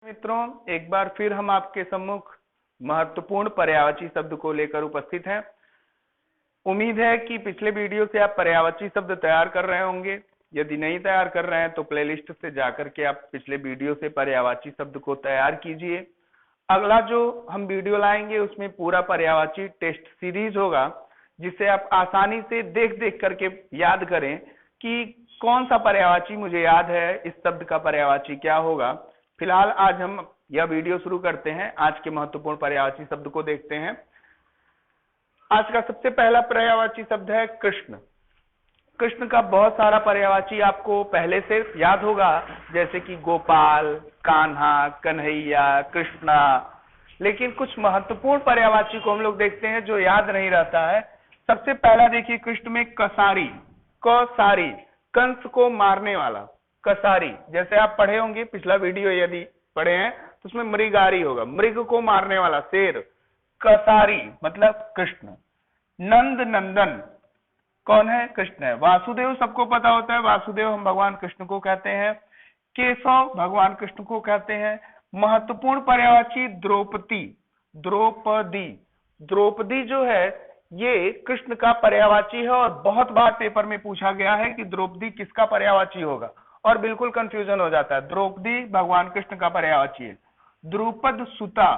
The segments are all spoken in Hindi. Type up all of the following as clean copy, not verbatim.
मित्रों, एक बार फिर हम आपके सम्मुख महत्वपूर्ण पर्यायवाची शब्द को लेकर उपस्थित हैं। उम्मीद है कि पिछले वीडियो से आप पर्यायवाची शब्द तैयार कर रहे होंगे। यदि नहीं तैयार कर रहे हैं तो प्लेलिस्ट से जाकर के आप पिछले वीडियो से पर्यायवाची शब्द को तैयार कीजिए। अगला जो हम वीडियो लाएंगे उसमें पूरा पर्यायवाची टेस्ट सीरीज होगा, जिसे आप आसानी से देख देख करके याद करें कि कौन सा पर्यायवाची मुझे याद है, इस शब्द का पर्यायवाची क्या होगा। फिलहाल आज हम यह वीडियो शुरू करते हैं। आज के महत्वपूर्ण पर्यायवाची शब्द को देखते हैं। आज का सबसे पहला पर्यायवाची शब्द है कृष्ण। कृष्ण का बहुत सारा पर्यायवाची आपको पहले से याद होगा, जैसे कि गोपाल, कान्हा, कन्हैया, कृष्णा। लेकिन कुछ महत्वपूर्ण पर्यायवाची को हम लोग देखते हैं जो याद नहीं रहता है। सबसे पहला देखिए, कृष्ण में कसारी, कसारी, कंस को मारने वाला कसारी। जैसे आप पढ़े होंगे पिछला वीडियो, यदि पढ़े हैं तो उसमें मृगारी होगा, मृग को मारने वाला शेर। कसारी मतलब कृष्ण। नंद नंदन कौन है? कृष्ण है। वासुदेव सबको पता होता है, वासुदेव हम भगवान कृष्ण को कहते हैं। केशव भगवान कृष्ण को कहते हैं। महत्वपूर्ण पर्यायवाची द्रौपदी, द्रौपदी, द्रौपदी जो है ये कृष्ण का पर्यायवाची है और बहुत बार पेपर में पूछा गया है कि द्रौपदी किसका पर्यायवाची होगा और बिल्कुल कंफ्यूजन हो जाता है। द्रौपदी भगवान कृष्ण का पर्यायवाची है। द्रुपद सुता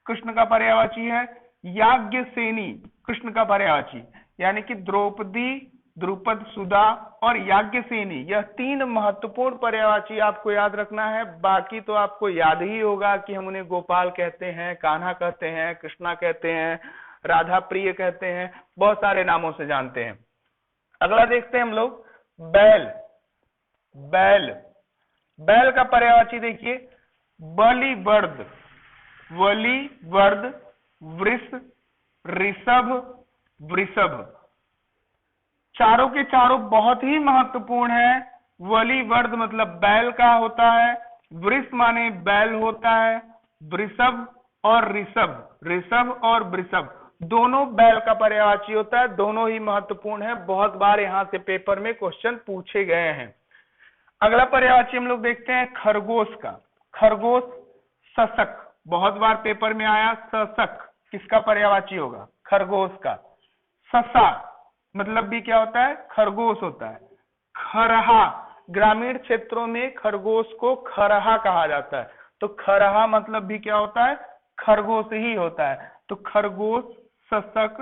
कृष्ण का पर्यायवाची है। याज्ञसेनी कृष्ण का पर्यायवाची, यानी कि द्रौपदी, द्रुपद सुधा और याज्ञसेनी, यह तीन महत्वपूर्ण पर्यायवाची आपको याद रखना है। बाकी तो आपको याद ही होगा कि हम उन्हें गोपाल कहते हैं, कान्हा कहते हैं, कृष्णा कहते हैं, राधा प्रिय कहते हैं, बहुत सारे नामों से जानते हैं। अगला देखते हैं हम लोग, बैल। बैल, बैल का पर्यायवाची देखिए, बलिवर्द, वलिवर्द, वृष, ऋषभ, वृषभ। चारों के चारों बहुत ही महत्वपूर्ण है। वलिवर्द मतलब बैल का होता है, वृष माने बैल होता है, वृषभ और ऋषभ, ऋषभ और वृषभ दोनों बैल का पर्यायवाची होता है। दोनों ही महत्वपूर्ण है, बहुत बार यहां से पेपर में क्वेश्चन पूछे गए हैं। अगला पर्यायवाची हम लोग देखते हैं खरगोश का। खरगोश, सशक, बहुत बार पेपर में आया। सशक किसका पर्यायवाची होगा? खरगोश का। ससा मतलब भी क्या होता है? खरगोश होता है। खरहा, ग्रामीण क्षेत्रों में खरगोश को खरहा कहा जाता है, तो खरहा मतलब भी क्या होता है? खरगोश ही होता है। तो खरगोश, सशक,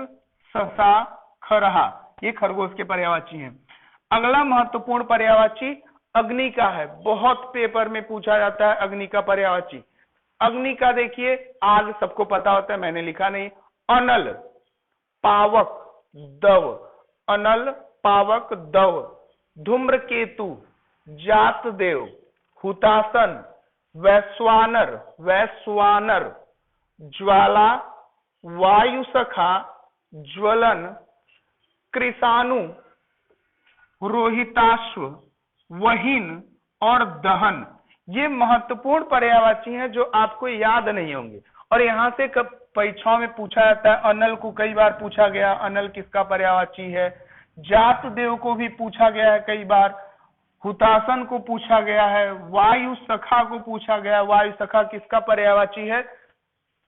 ससा, खरहा, ये खरगोश के पर्यायवाची हैं। अगला महत्वपूर्ण पर्यायवाची अग्नि का है, बहुत पेपर में पूछा जाता है अग्नि का पर्यायवाची। अग्नि का देखिए, आग सबको पता होता है, मैंने लिखा नहीं। अनल, पावक, दव, अनल, पावक, दव। धूम्रकेतु, जातदेव, हुतासन, वैश्वानर, वैश्वानर। ज्वाला, वायुसखा, ज्वलन, कृषाणु, रोहिताश्व, वहीन और दहन। ये महत्वपूर्ण पर्यायवाची हैं जो आपको याद नहीं होंगे और यहाँ से कब परीक्षाओं में पूछा जाता है। अनल को कई बार पूछा गया, अनल किसका पर्यायवाची है। जातदेव को भी पूछा गया है कई बार। हुतासन को पूछा गया है। वायु सखा को पूछा गया, वायु सखा किसका पर्यायवाची है?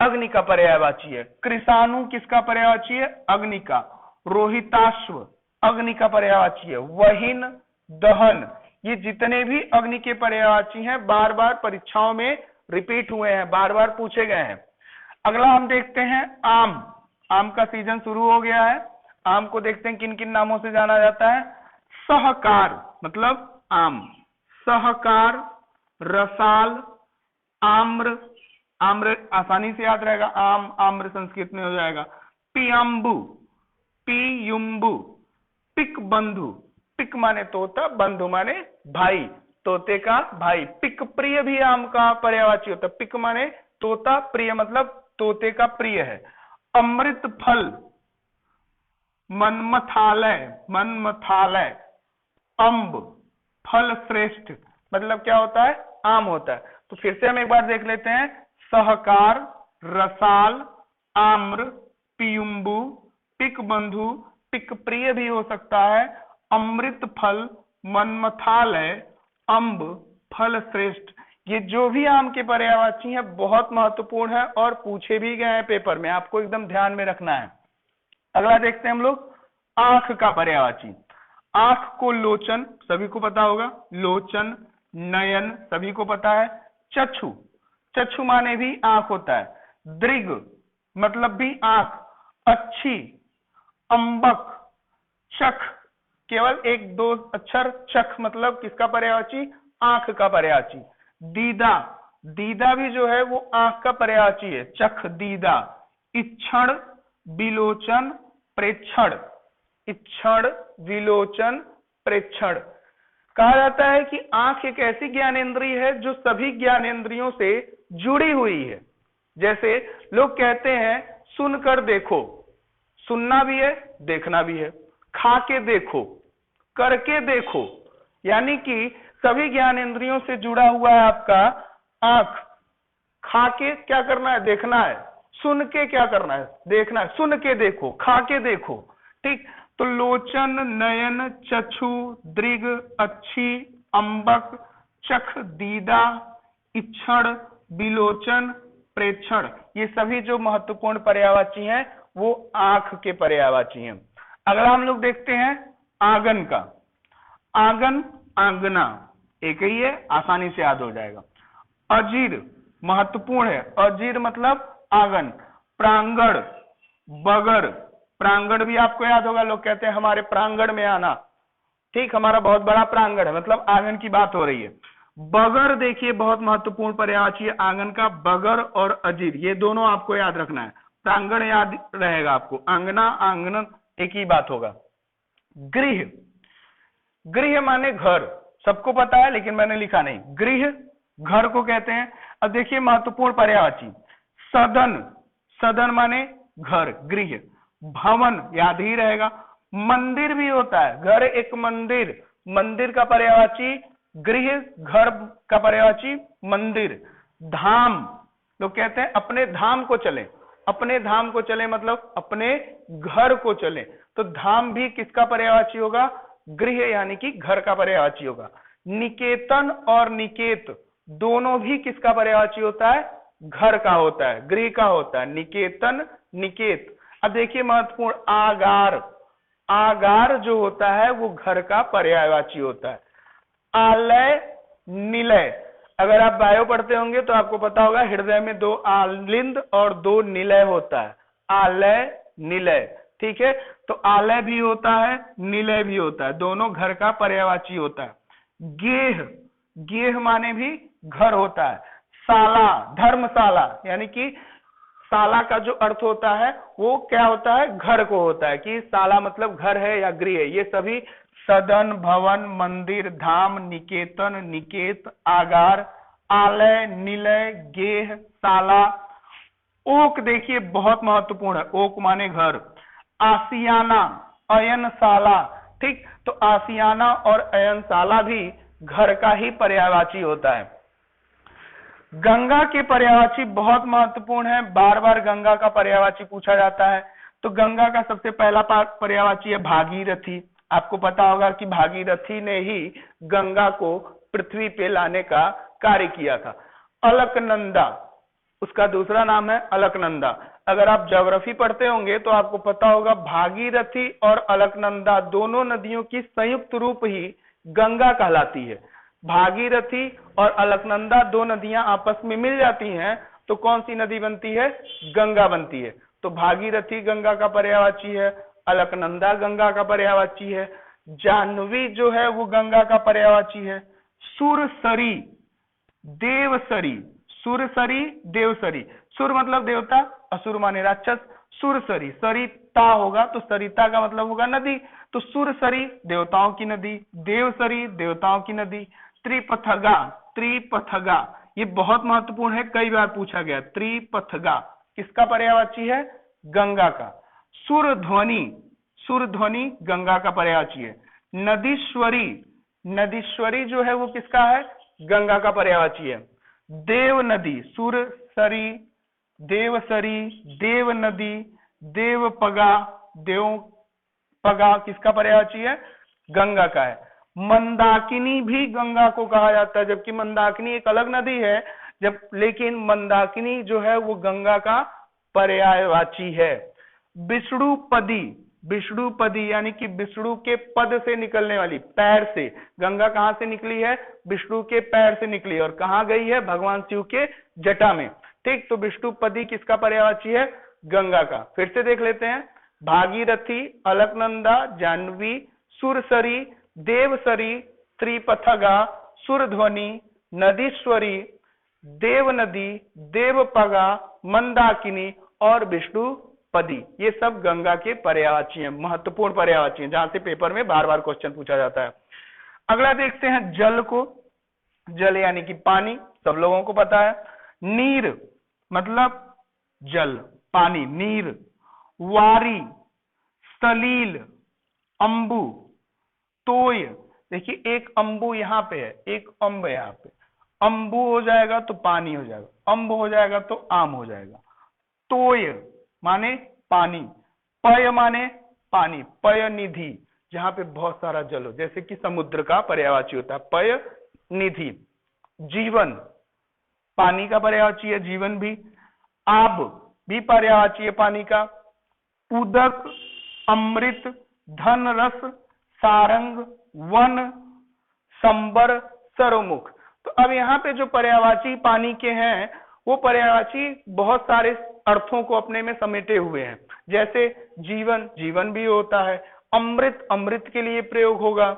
अग्नि का पर्यायवाची है। कृषाणु किसका पर्यायवाची है? अग्नि का। रोहिताश्व अग्नि का पर्यायवाची है। वहीन, दहन, ये जितने भी अग्नि के पर्यायवाची हैं बार बार परीक्षाओं में रिपीट हुए हैं, बार बार पूछे गए हैं। अगला हम देखते हैं आम। आम का सीजन शुरू हो गया है। आम को देखते हैं किन किन नामों से जाना जाता है। सहकार मतलब आम, सहकार, रसाल, आम्र, आम्र आसानी से याद रहेगा, आम, आम्र संस्कृत में हो जाएगा। पियम्बु, पियुम्बु, पिक बंधु, पिक माने तोता, बंधु माने भाई, तोते का भाई। पिक प्रिय भी आम का पर्यायवाची होता है। पिक माने तोता, प्रिय मतलब तोते का प्रिय है। अमृत फल, मनमथालय, मनमथालय। अम्ब, फल श्रेष्ठ, मतलब क्या होता है? आम होता है। तो फिर से हम एक बार देख लेते हैं। सहकार, रसाल, आम्र, पियुम्बु, पिक बंधु, पिक प्रिय भी हो सकता है, अमृत फल, मनमथालय, अम्ब, फल श्रेष्ठ, ये जो भी आम के पर्यायवाची हैं बहुत महत्वपूर्ण है और पूछे भी गए हैं पेपर में, आपको एकदम ध्यान में रखना है। अगला देखते हैं हम लोग आंख का पर्यायवाची। आंख को लोचन, सभी को पता होगा, लोचन, नयन सभी को पता है। चक्षु, चक्षु माने भी आंख होता है। दृग मतलब भी आंख। अच्छी, अंबक, चख, केवल एक दो अक्षर, चख मतलब किसका पर्यायवाची? आंख का पर्यायवाची। दीदा, दीदा भी जो है वो आंख का पर्यायवाची है, चख दीदा। इक्षण, विलोचन, प्रेक्षण, इक्षण, विलोचन, प्रेक्षण। कहा जाता है कि आंख एक ऐसी ज्ञानेंद्रिय है जो सभी ज्ञानेंद्रियों से जुड़ी हुई है। जैसे लोग कहते हैं सुनकर देखो, सुनना भी है देखना भी है। खा के देखो, करके देखो, यानी कि सभी ज्ञानेंद्रियों से जुड़ा हुआ है आपका आंख। खा के क्या करना है? देखना है। सुन के क्या करना है? देखना है। सुन के देखो, खा के देखो, ठीक। तो लोचन, नयन, चक्षु, दृग, अच्छी, अंबक, चख, दीदा, इक्षण, विलोचन, प्रेक्षण, ये सभी जो महत्वपूर्ण पर्यायवाची हैं वो आंख के पर्यायवाची हैं। अगला हम लोग देखते हैं आंगन का। आंगन, आंगना एक ही है, आसानी से याद हो जाएगा। अजीर महत्वपूर्ण है, अजीर मतलब आंगन। प्रांगण, बगर, प्रांगण भी आपको याद होगा, लोग कहते हैं हमारे प्रांगण में आना, ठीक, हमारा बहुत बड़ा प्रांगण है, मतलब आंगन की बात हो रही है। बगर देखिए बहुत महत्वपूर्ण पर्यायवाची है आंगन का, बगर और अजीर, ये दोनों आपको याद रखना है। प्रांगण याद रहेगा आपको, आंगना, आंगन एक ही बात होगा। गृह, गृह माने घर, सबको पता है लेकिन मैंने लिखा नहीं। गृह घर को कहते हैं। अब देखिए महत्वपूर्ण पर्यायवाची। सदन, सदन माने घर, गृह। भवन याद ही रहेगा। मंदिर भी होता है, घर एक मंदिर, मंदिर का पर्यायवाची गृह, घर का पर्यायवाची मंदिर। धाम, लोग कहते हैं अपने धाम को चले, अपने धाम को चले मतलब अपने घर को चले, तो धाम भी किसका पर्यायवाची होगा? गृह यानी कि घर का पर्यायवाची होगा। निकेतन और निकेत दोनों भी किसका पर्यायवाची होता है? घर का होता है, गृह का होता है। निकेतन, निकेत। अब देखिए महत्वपूर्ण आगार, आगार जो होता है वो घर का पर्यायवाची होता है। आलय, निलय, अगर आप बायो पढ़ते होंगे तो आपको पता होगा हृदय में 2 आलिंद और 2 निलय होता है, आलय, निलय, ठीक है। तो आलय भी होता है, निलय भी होता है, दोनों घर का पर्यायवाची होता है। गेह, गेह माने भी घर होता है। साला, धर्मशाला, यानी कि साला का जो अर्थ होता है वो क्या होता है? घर को होता है, कि साला मतलब घर है या गृह। ये सभी सदन, भवन, मंदिर, धाम, निकेतन, निकेत, आगार, आलय, निलय, गेह, साला। ओक देखिए बहुत महत्वपूर्ण है, ओक माने घर। आसियाना, अयनशाला, ठीक, तो आसियाना और अयनशाला भी घर का ही पर्यायवाची होता है। गंगा के पर्यायवाची बहुत महत्वपूर्ण है, बार बार गंगा का पर्यायवाची पूछा जाता है। तो गंगा का सबसे पहला पर्यायवाची है भागीरथी। आपको पता होगा कि भागीरथी ने ही गंगा को पृथ्वी पे लाने का कार्य किया था। अलकनंदा, उसका दूसरा नाम है अलकनंदा। अगर आप ज्योग्राफी पढ़ते होंगे तो आपको पता होगा भागीरथी और अलकनंदा दोनों नदियों की संयुक्त रूप ही गंगा कहलाती है। भागीरथी और अलकनंदा 2 नदियां आपस में मिल जाती हैं तो कौन सी नदी बनती है? गंगा बनती है। तो भागीरथी गंगा का पर्यायवाची है, अलकनंदा गंगा का पर्यायवाची है, जाह्नवी जो है वो गंगा का पर्यायवाची है। सुरसरी, देवसरी, सुरसरी, देवसरी, सुर मतलब देवता, असुर माने राक्षस। सुरसरी, सरिता होगा तो सरिता का मतलब होगा नदी, तो सुरसरी देवताओं की नदी, देवसरी देवताओं की नदी। त्रिपथगा, त्रिपथगा ये बहुत महत्वपूर्ण है, कई बार पूछा गया। त्रिपथगा किसका पर्यायवाची है? गंगा का। सुरध्वनि, सुरध्वनि गंगा का पर्यायवाची है। नदीश्वरी, नदीश्वरी जो है वो किसका है? गंगा का पर्यायवाची है। देव नदी, सुरसरी, देवसरी, देव नदी, देवपगा, देवपगा किसका पर्यायवाची है? गंगा का है। मंदाकिनी भी गंगा को कहा जाता है, जबकि मंदाकिनी एक अलग नदी है, लेकिन मंदाकिनी जो है वो गंगा का पर्यायवाची है। विष्णुपदी, विष्णुपदी यानी कि विष्णु के पद से निकलने वाली, पैर से, गंगा कहां से निकली है? विष्णु के पैर से निकली, और कहां गई है? भगवान शिव के जटा में। ठीक, तो विष्णुपदी किसका पर्यायवाची है? गंगा का। फिर से देख लेते हैं, भागीरथी, अलकनंदा, जाह्नवी, सुरसरी, देवसरी, त्रिपथगा, सुरध्वनि, नदीश्वरी, देवनदी, देवपगा, मंदाकिनी और विष्णुपदी, ये सब गंगा के पर्यायवाची हैं, महत्वपूर्ण पर्यायवाची हैं, जहां से पेपर में बार बार क्वेश्चन पूछा जाता है। अगला देखते हैं जल को। जल यानी कि पानी, सब लोगों को पता है। नीर मतलब जल, पानी, नीर। वारी, सलील, अंबु, तोय, देखिए एक अंबु यहाँ पे है, एक अम्ब यहाँ पे, अंबु हो जाएगा तो पानी हो जाएगा, अम्ब हो जाएगा तो आम हो जाएगा। तोय माने पानी, पय माने पानी, पय निधि, जहां पे बहुत सारा जल हो, जैसे कि समुद्र का पर्यायवाची होता है पय निधि। जीवन, पानी का पर्यायवाची है जीवन भी। आब भी पर्यायवाची है पानी का। उदक, अमृत, धन रस, सारंग, वन, संबर, सर्वमुख। तो अब यहाँ पे जो पर्यायवाची पानी के हैं, वो पर्यायवाची बहुत सारे अर्थों को अपने में समेटे हुए हैं। जैसे जीवन, जीवन भी होता है। अमृत, अमृत के लिए प्रयोग होगा।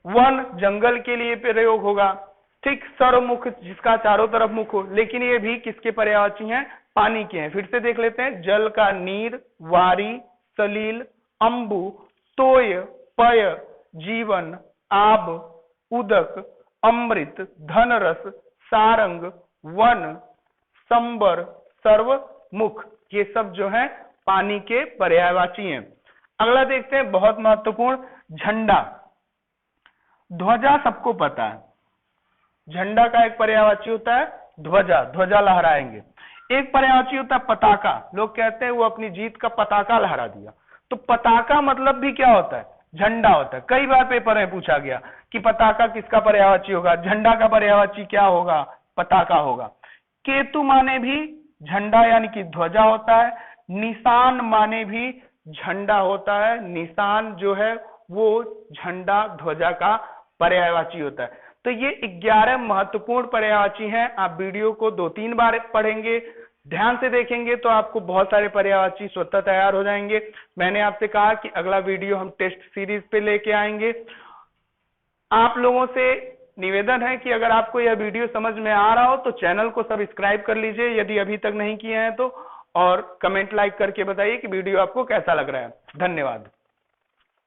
वन, जंगल के लिए प्रयोग होगा। ठीक, सर्वमुख, जिसका चारों तरफ मुख हो। लेकिन ये भी किसके पर्यायवाची हैं? पानी के हैं। फिर से देख लेते हैं, जल का नीर, वारी, सलील, अंबु, तोय, पय, जीवन, आब, उदक, अमृत, धनरस, सारंग, वन, संबर, सर्वमुख, ये सब जो है पानी के पर्यायवाची हैं। अगला देखते हैं, बहुत महत्वपूर्ण, झंडा। ध्वजा सबको पता है, झंडा का एक पर्यायवाची होता है ध्वजा, ध्वजा लहराएंगे। एक पर्यायवाची होता है पताका, लोग कहते हैं वो अपनी जीत का पताका लहरा दिया। तो पताका मतलब भी क्या होता है? झंडा होता है। कई बार पेपर में पूछा गया कि पताका किसका पर्यायवाची होगा, झंडा का पर्यायवाची क्या होगा? पताका होगा। केतु माने भी झंडा यानी कि ध्वजा होता है। निशान माने भी झंडा होता है, निशान जो है वो झंडा, ध्वजा का पर्यायवाची होता है। तो ये 11 महत्वपूर्ण पर्यायवाची हैं। आप वीडियो को 2-3 बार पढ़ेंगे, ध्यान से देखेंगे तो आपको बहुत सारे पर्यायवाची स्वतः तैयार हो जाएंगे। मैंने आपसे कहा कि अगला वीडियो हम टेस्ट सीरीज पे लेके आएंगे। आप लोगों से निवेदन है कि अगर आपको यह वीडियो समझ में आ रहा हो तो चैनल को सब्सक्राइब कर लीजिए यदि अभी तक नहीं किए हैं तो, और कमेंट लाइक करके बताइए कि वीडियो आपको कैसा लग रहा है। धन्यवाद।